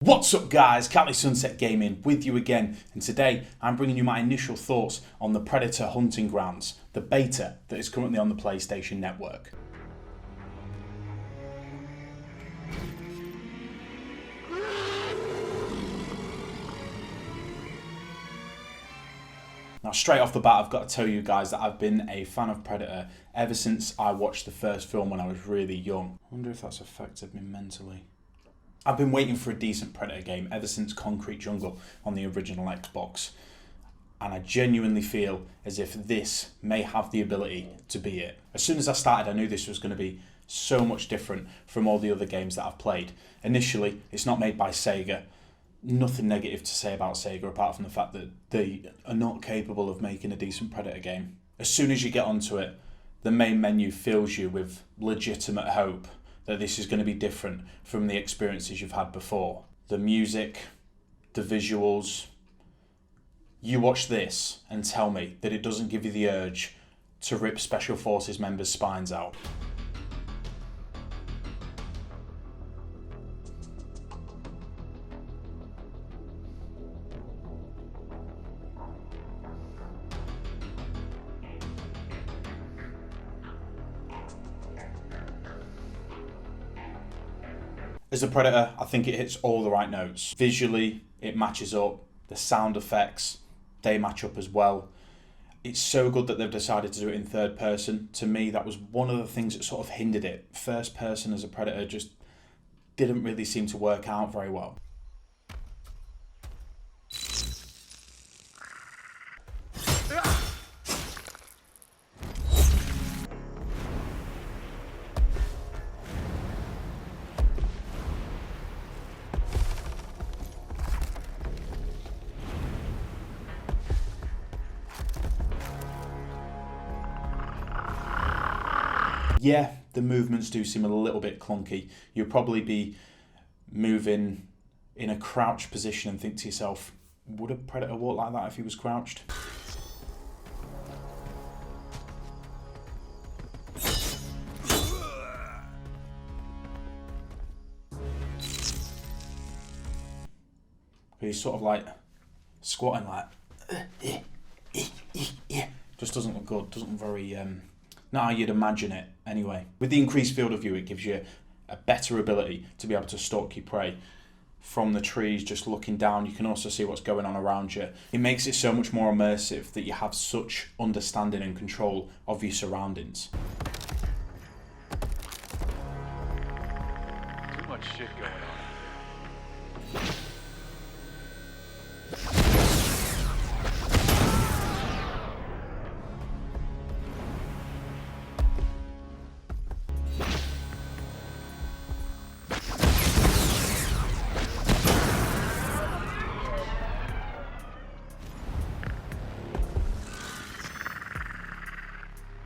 What's up guys, Cali Sunset Gaming with you again, and today I'm bringing you my initial thoughts on the Predator Hunting Grounds, the beta that is currently on the PlayStation Network. Now straight off the bat I've got to tell you guys that I've been a fan of Predator ever since I watched the first film when I was really young. I wonder if that's affected me mentally. I've been waiting for a decent Predator game ever since Concrete Jungle on the original Xbox, and I genuinely feel as if this may have the ability to be it. As soon as I started I knew this was going to be so much different from all the other games that I've played. Initially, it's not made by Sega. Nothing negative to say about Sega apart from the fact that they are not capable of making a decent Predator game. As soon as you get onto it, the main menu fills you with legitimate hope that this is going to be different from the experiences you've had before. The music, the visuals. You watch this and tell me that it doesn't give you the urge to rip Special Forces members' spines out. As a Predator, I think it hits all the right notes. Visually, it matches up. The sound effects, they match up as well. It's so good that they've decided to do it in third person. To me, that was one of the things that sort of hindered it. First person as a Predator just didn't really seem to work out very well. Yeah, the movements do seem a little bit clunky. You'll probably be moving in a crouched position and think to yourself, would a Predator walk like that if he was crouched? He's sort of like squatting like, just doesn't look good, doesn't look very, not how you'd imagine it anyway. With the increased field of view, it gives you a better ability to be able to stalk your prey from the trees, just looking down. You can also see what's going on around you. It makes it so much more immersive that you have such understanding and control of your surroundings. Too much shit going on.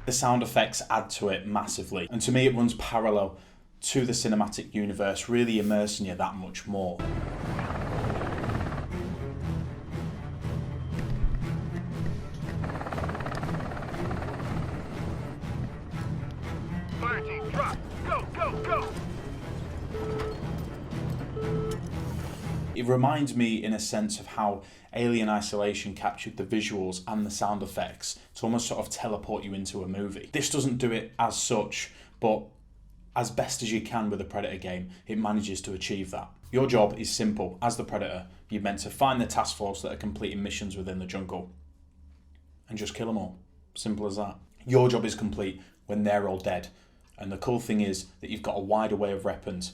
The sound effects add to it massively, and to me it runs parallel to the cinematic universe, really immersing you that much more. Fire team, drop! Go, go, go! It reminds me in a sense of how Alien Isolation captured the visuals and the sound effects to almost sort of teleport you into a movie. This doesn't do it as such, but as best as you can with a Predator game, it manages to achieve that. Your job is simple. As the Predator, you're meant to find the task force that are completing missions within the jungle and just kill them all. Simple as that. Your job is complete when they're all dead. And the cool thing is that you've got a wide array of weapons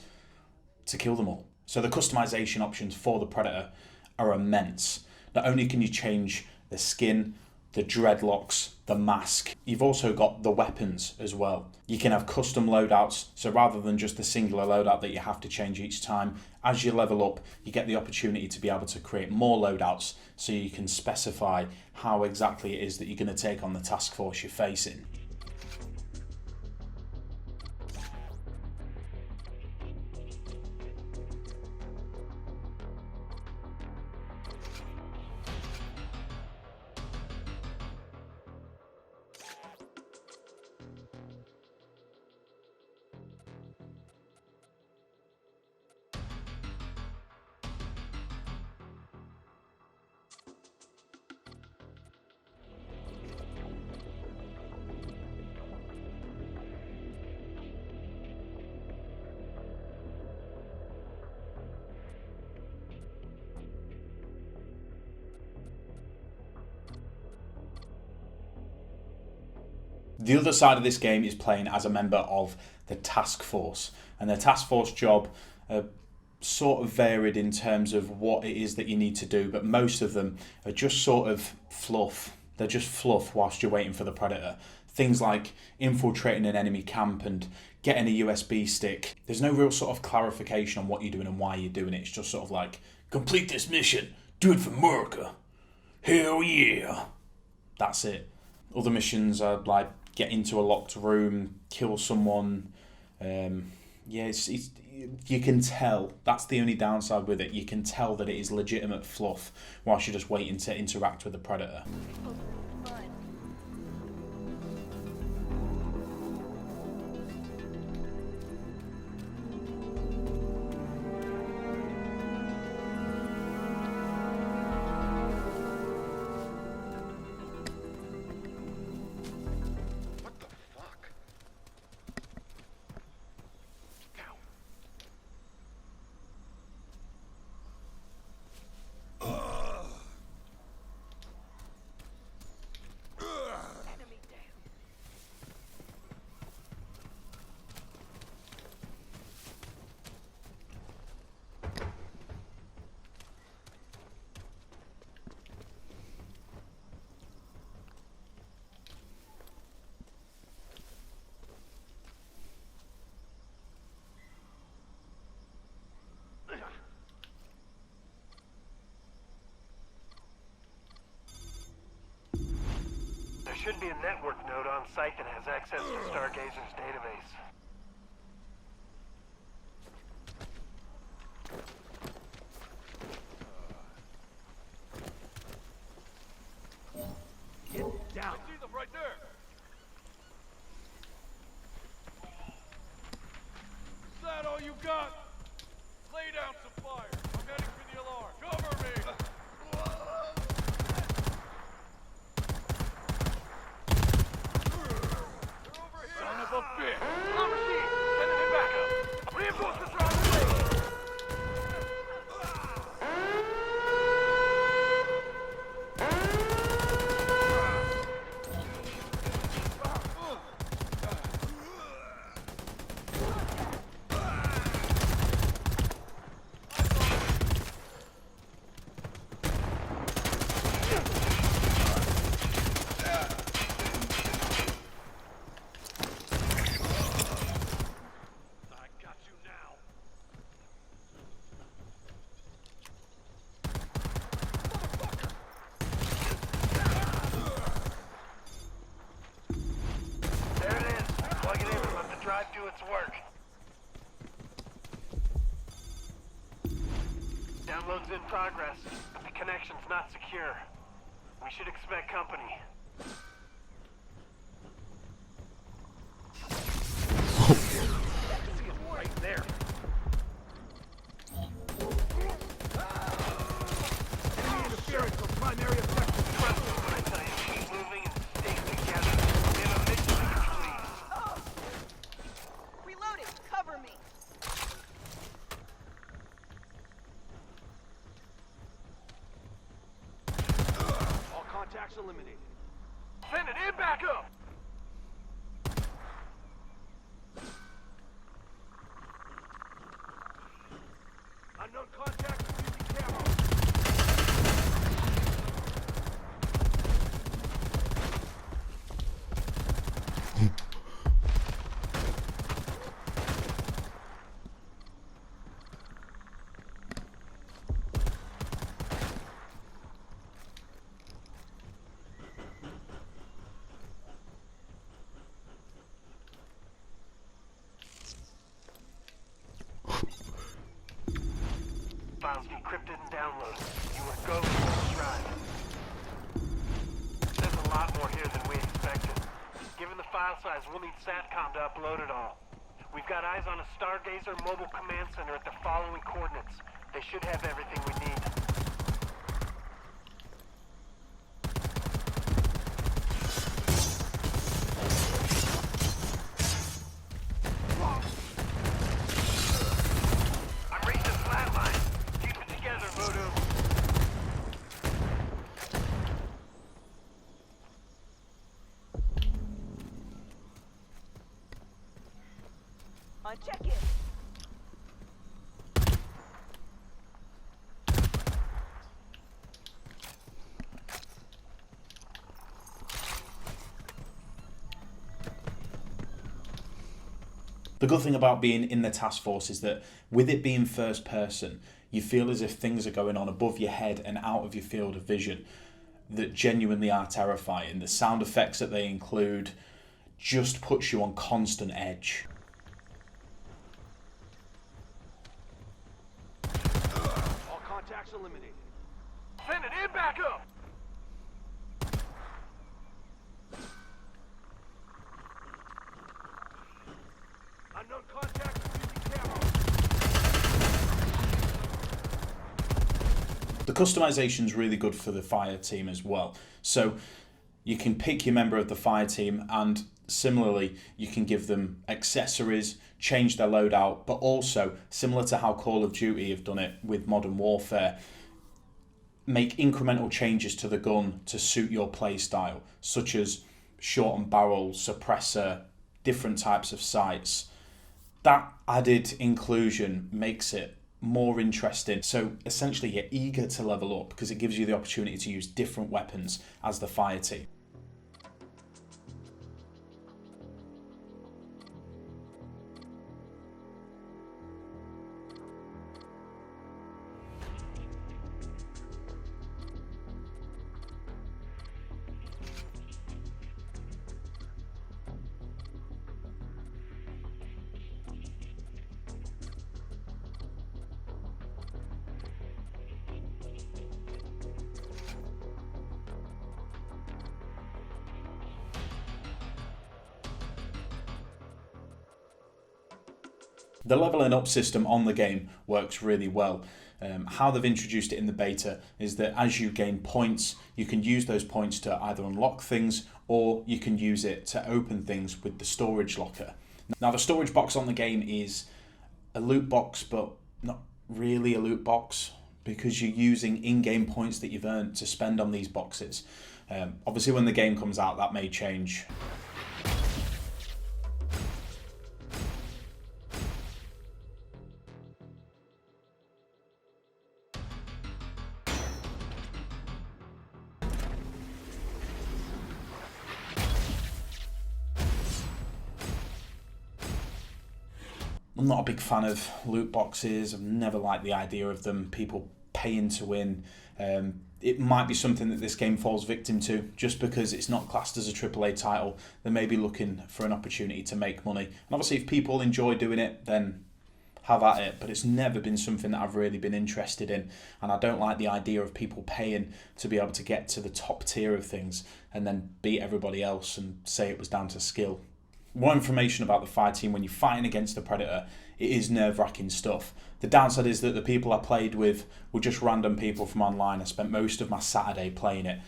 to kill them all. So the customization options for the Predator are immense. Not only can you change the skin, the dreadlocks, the mask, you've also got the weapons as well. You can have custom loadouts, so rather than just the singular loadout that you have to change each time, as you level up, you get the opportunity to be able to create more loadouts so you can specify how exactly it is that you're going to take on the task force you're facing. The other side of this game is playing as a member of the task force, and the task force job sort of varied in terms of what it is that you need to do, but most of them are just sort of fluff. They're just fluff whilst you're waiting for the predator. Things like infiltrating an enemy camp and getting a USB stick. There's no real sort of clarification on what you're doing and why you're doing it. It's just sort of like, complete this mission, do it for America. Hell yeah. That's it. Other missions are like get into a locked room, kill someone. It's you can tell. That's the only downside with it. You can tell that it is legitimate fluff whilst you're just waiting to interact with the predator. There should be a network node on site that has access to Stargazer's database. Get down. I see them right there. Is that all you got? Lay down some fire. I'm heading for the alarm. Cover me. Son of a bitch! On receive! Sending in backup! Reinforcements are on the way! Do its work. Download's in progress, but the connection's not secure. We should expect company. Right there. Enemy interference from primary objective. Trust me when I tell you, keep moving and stay together. We have a mission to complete. Reloading! Cover me! All contacts eliminated. Send it in back up! Unknown contact using camera. Files decrypted and downloaded. You were go for the drive. There's a lot more here than we expected. Given the file size, we'll need SATCOM to upload it all. We've got eyes on a Stargazer mobile command center at the following coordinates. They should have everything we need. I'm reaching flatline. Keep it together, Voodoo. On check-in. The good thing about being in the task force is that with it being first person, you feel as if things are going on above your head and out of your field of vision that genuinely are terrifying. The sound effects that they include just puts you on constant edge. All contacts eliminated. Send it in, back up! Unknown contact using camera. The customization is really good for the fire team as well. So you can pick your member of the fire team, and similarly you can give them accessories, change their loadout, but also, similar to how Call of Duty have done it with Modern Warfare, make incremental changes to the gun to suit your play style, such as shortened barrel, suppressor, different types of sights. That added inclusion makes it more interesting. So essentially you're eager to level up because it gives you the opportunity to use different weapons as the fire team. The leveling up system on the game works really well. How they've introduced it in the beta is that as you gain points, you can use those points to either unlock things or you can use it to open things with the storage locker. Now the storage box on the game is a loot box, but not really a loot box because you're using in-game points that you've earned to spend on these boxes. Obviously when the game comes out that may change. I'm not a big fan of loot boxes. I've never liked the idea of them, people paying to win. It might be something that this game falls victim to just because it's not classed as a AAA title. They may be looking for an opportunity to make money. And obviously if people enjoy doing it, then have at it. But it's never been something that I've really been interested in. And I don't like the idea of people paying to be able to get to the top tier of things and then beat everybody else and say it was down to skill. More information about the fire team when you're fighting against the Predator, it is nerve-wracking stuff. The downside is that the people I played with were just random people from online. I spent most of my Saturday playing it.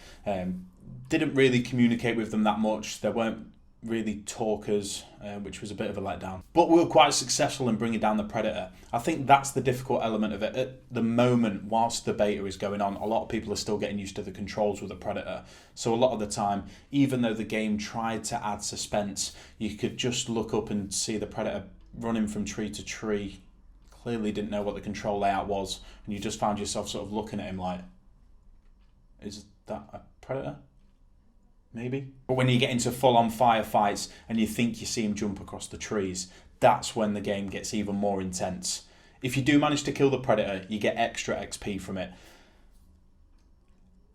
Didn't really communicate with them that much. They weren't really talkers, which was a bit of a letdown. But we were quite successful in bringing down the Predator. I think that's the difficult element of it. At the moment, whilst the beta is going on, a lot of people are still getting used to the controls with the Predator. So a lot of the time, even though the game tried to add suspense, you could just look up and see the Predator running from tree to tree. Clearly didn't know what the control layout was, and you just found yourself sort of looking at him like, is that a Predator? Maybe. But when you get into full-on firefights and you think you see him jump across the trees, that's when the game gets even more intense. If you do manage to kill the Predator, you get extra XP from it.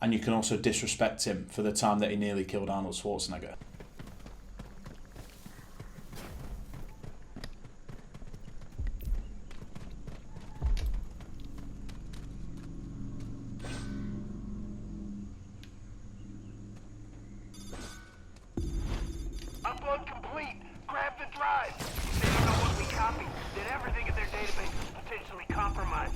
And you can also disrespect him for the time that he nearly killed Arnold Schwarzenegger. Upload complete. Grab the drive. They don't know what we copied. That everything in their database is potentially compromised.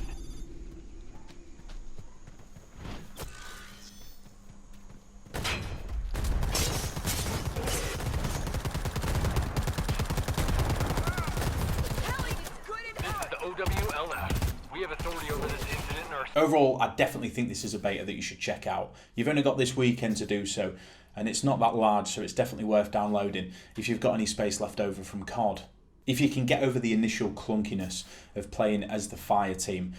This is the OWLF. We have authority over this incident in our... Overall, I definitely think this is a beta that you should check out. You've only got this weekend to do so, and it's not that large, so it's definitely worth downloading if you've got any space left over from COD. if you can get over the initial clunkiness of playing as the fire team,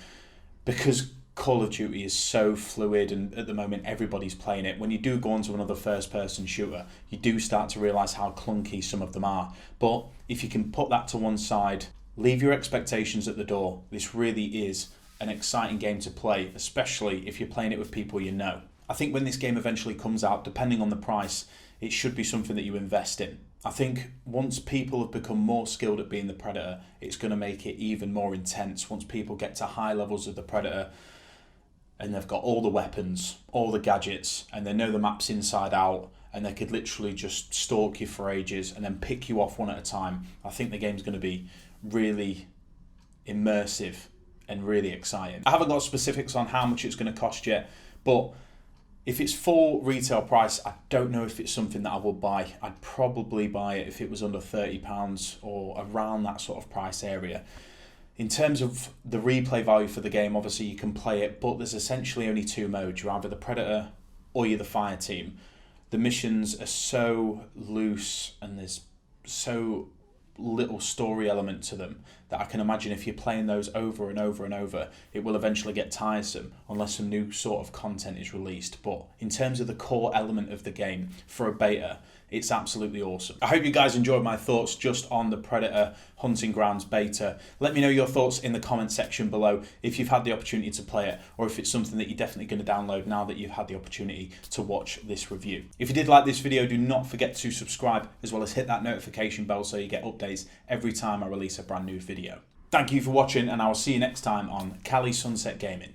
because Call of Duty is so fluid and at the moment everybody's playing it, when you do go on to another first person shooter, you do start to realise how clunky some of them are. But if you can put that to one side, leave your expectations at the door, this really is an exciting game to play, especially if you're playing it with people you know. I think when this game eventually comes out, depending on the price, it should be something that you invest in. I think once people have become more skilled at being the Predator, it's going to make it even more intense. Once people get to high levels of the Predator and they've got all the weapons, all the gadgets, and they know the maps inside out, and they could literally just stalk you for ages and then pick you off one at a time, I think the game's going to be really immersive and really exciting. I haven't got specifics on how much it's going to cost yet, but if it's full retail price, I don't know if it's something that I will buy. I'd probably buy it if it was under £30 or around that sort of price area. In terms of the replay value for the game, obviously you can play it, but there's essentially only two modes. You're either the Predator or you're the fire team. The missions are so loose and there's so little story element to them that I can imagine if you're playing those over and over and over, it will eventually get tiresome unless some new sort of content is released. But in terms of the core element of the game for a beta, it's absolutely awesome. I hope you guys enjoyed my thoughts just on the Predator Hunting Grounds beta. Let me know your thoughts in the comment section below if you've had the opportunity to play it, or if it's something that you're definitely going to download now that you've had the opportunity to watch this review. If you did like this video, do not forget to subscribe as well as hit that notification bell so you get updates every time I release a brand new video. Thank you for watching, and I will see you next time on Cali Sunset Gaming.